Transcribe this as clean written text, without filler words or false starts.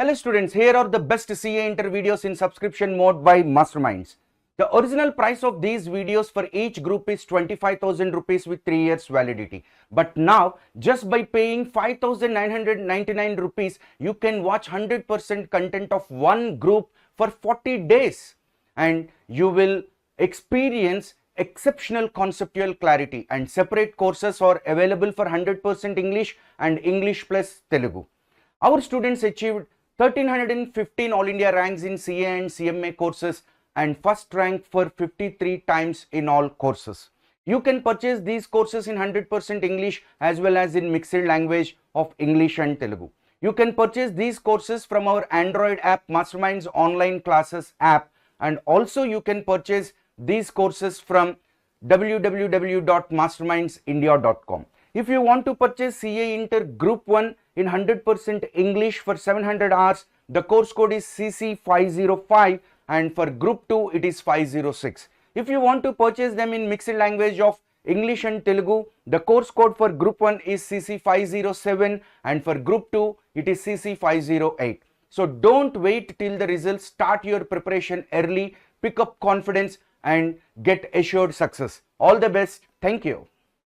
Hello students, here are the best CA Inter videos in subscription mode by Masterminds. The original price of these videos for each group is 25,000 rupees with 3 years validity. But now, just by paying 5,999 rupees, you can watch 100% content of one group for 40 days. And you will experience exceptional conceptual clarity, and separate courses are available for 100% English and English plus Telugu. Our students achieved 1315 All India ranks in CA and CMA courses and first rank for 53 times in all courses. You can purchase these courses in 100% English as well as in mixed language of English and Telugu. You can purchase these courses from our Android app Masterminds Online Classes app, and also you can purchase these courses from www.mastermindsindia.com. If you want to purchase CA Inter Group 1 in 100% English for 700 hours, the course code is CC505, and for Group 2 it is 506. If you want to purchase them in mixed language of English and Telugu, the course code for Group 1 is CC507, and for Group 2 it is CC508. So don't wait till the results, start your preparation early, pick up confidence and get assured success. All the best. Thank you.